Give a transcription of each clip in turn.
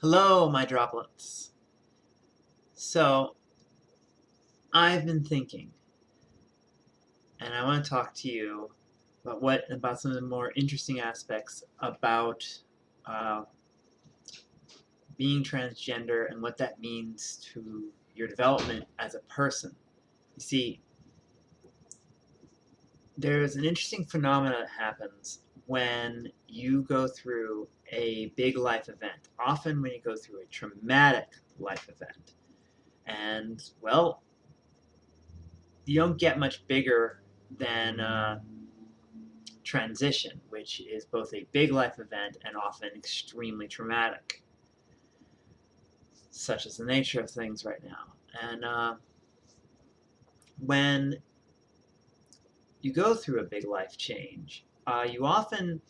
Hello, my droplets. So, I've been thinking, and I want to talk to you about some of the more interesting aspects about uh, being transgender and what that means to your development as a person. You see, there's an interesting phenomenon that happens when you go through a big life event, often when you go through a traumatic life event. And, well, you don't get much bigger than transition, which is both a big life event and often extremely traumatic, such as the nature of things right now. And when you go through a big life change, you often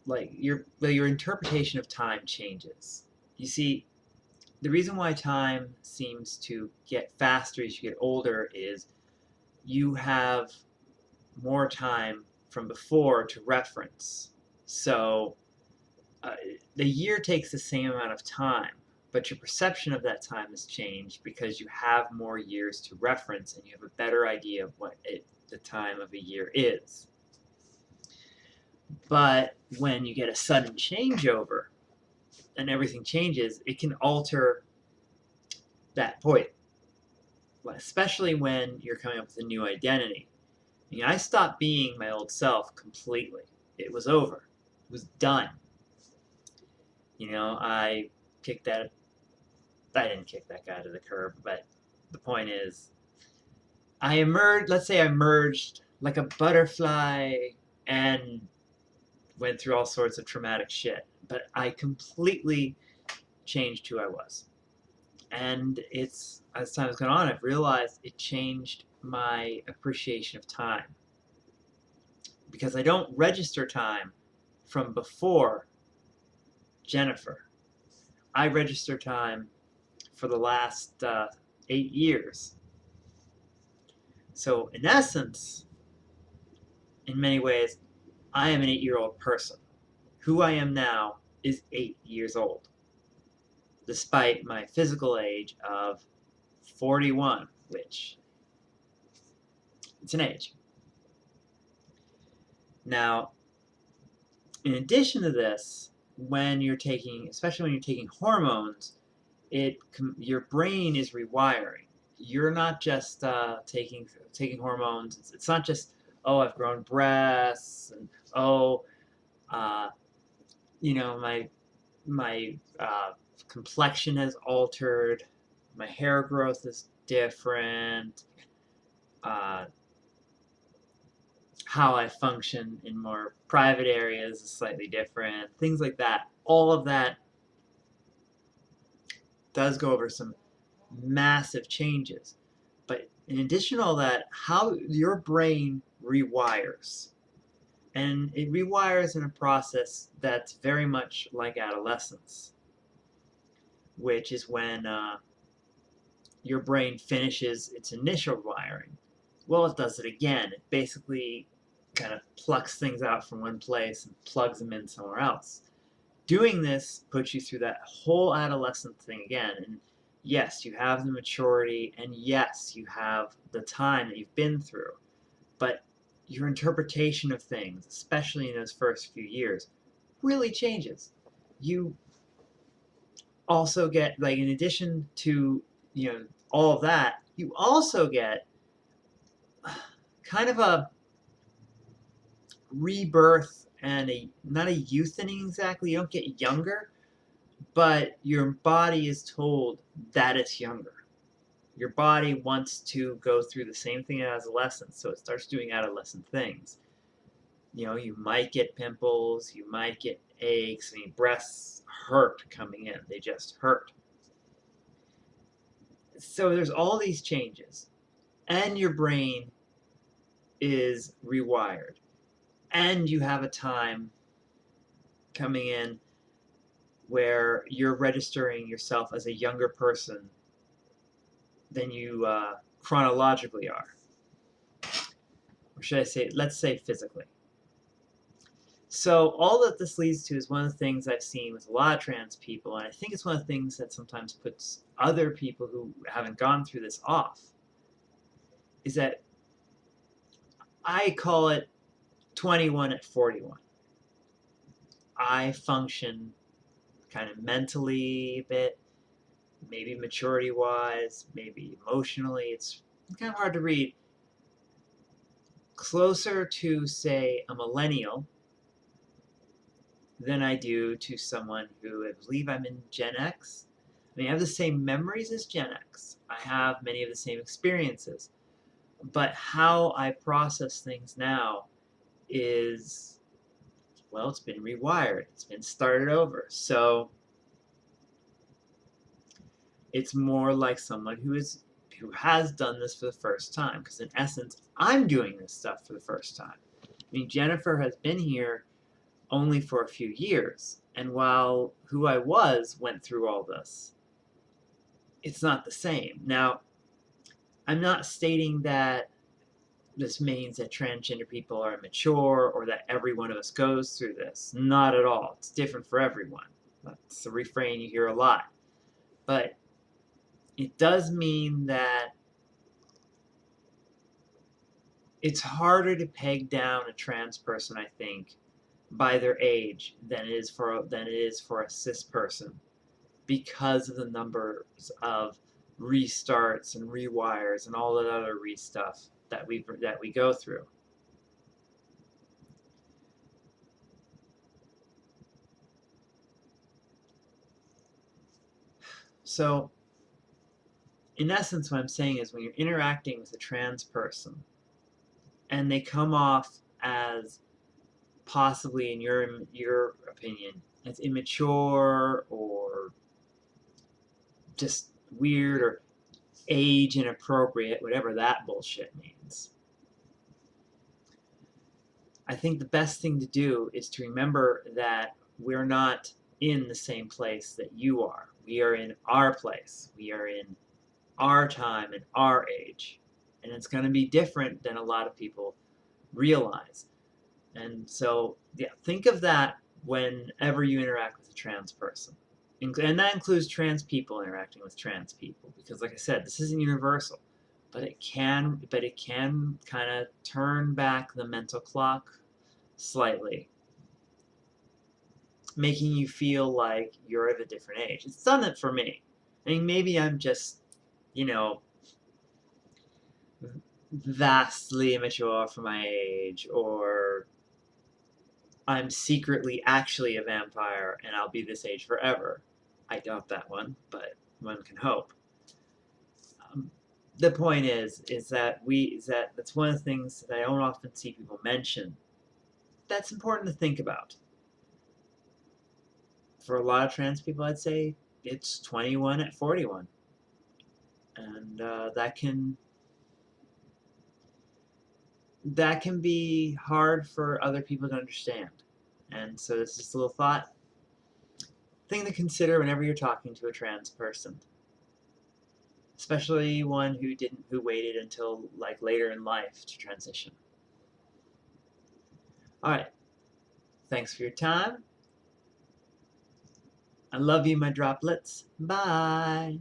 your interpretation of time changes. You see, the reason why time seems to get faster as you get older is you have more time from before to reference. So uh, the year takes the same amount of time, but your perception of that time has changed because you have more years to reference and you have a better idea of the time of a year is. But when you get a sudden changeover and everything changes, it can alter that point, especially when you're coming up with a new identity. I mean, I stopped being my old self completely. It was over. It was done. I kicked that. I didn't kick that guy to the curb, but the point is, I emerged. Let's say I emerged like a butterfly and went through all sorts of traumatic shit. But I completely changed who I was, and it's as time has gone on, I've realized it changed my appreciation of time because I don't register time from before Jennifer. I register time for the last 8 years. So, in essence, in many ways, I am an 8-year-old person. Who I am now is 8 years old, despite my physical age of 41, which it's an age. Now, in addition to this, especially when you're taking hormones, your brain is rewiring. You're not just taking hormones. It's not just, oh, I've grown breasts, and oh, uh, my complexion has altered, my hair growth is different, uh, how I function in more private areas is slightly different, things like that. All of that does go over some massive changes. But in addition to all that, how your brain rewires. And it rewires in a process that's very much like adolescence, which is when your brain finishes its initial wiring. Well, it does it again. It basically kind of plucks things out from one place and plugs them in somewhere else. Doing this puts you through that whole adolescent thing again. And yes, you have the maturity, and yes, you have the time that you've been through. But your interpretation of things, especially in those first few years, really changes. You also get, like, in addition to, all of that, you also get kind of a rebirth and not a youthening exactly. You don't get younger, but your body is told that it's younger. Your body wants to go through the same thing as adolescence, so it starts doing adolescent things. You might get pimples, you might get aches. I mean, breasts hurt coming in, they just hurt. So there's all these changes, and your brain is rewired, and you have a time coming in where you're registering yourself as a younger person than you chronologically are. Or should I say, let's say physically. So all that this leads to is one of the things I've seen with a lot of trans people, and I think it's one of the things that sometimes puts other people who haven't gone through this off, is that I call it 21 at 41. I function kind of mentally a bit, maybe maturity-wise, maybe emotionally. It's kind of hard to read. Closer to, say, a millennial than I do to someone who, I believe I'm in Gen X. I mean, I have the same memories as Gen X. I have many of the same experiences. But how I process things now is, well, it's been rewired. It's been started over. So it's more like someone who has done this for the first time. Because in essence, I'm doing this stuff for the first time. I mean, Jennifer has been here only for a few years. And while who I was went through all this, it's not the same. Now, I'm not stating that this means that transgender people are immature or that every one of us goes through this. Not at all. It's different for everyone. That's a refrain you hear a lot. But it does mean that it's harder to peg down a trans person, I think, by their age than it is for a cis person, because of the numbers of restarts and rewires and all that other stuff that we go through. So, in essence, what I'm saying is when you're interacting with a trans person and they come off as possibly, in your opinion, as immature or just weird or age inappropriate, whatever that bullshit means, I think the best thing to do is to remember that we're not in the same place that you are. We are in our place. We are in our time and our age. And it's going to be different than a lot of people realize. And so, yeah, think of that whenever you interact with a trans person. And that includes trans people interacting with trans people. Because like I said, this isn't universal. But it can kind of turn back the mental clock slightly, making you feel like you're of a different age. It's done it for me. I mean, maybe I'm just, you know, vastly immature for my age, or I'm secretly actually a vampire and I'll be this age forever. I doubt that one, but one can hope. The point is that that's one of the things that I don't often see people mention. That's important to think about. For a lot of trans people, I'd say it's 21 at 41, and that can be hard for other people to understand. And so it's just a little thing to consider whenever you're talking to a trans person, especially one who waited until like later in life to transition. All right, thanks for your time. I love you, my droplets. Bye.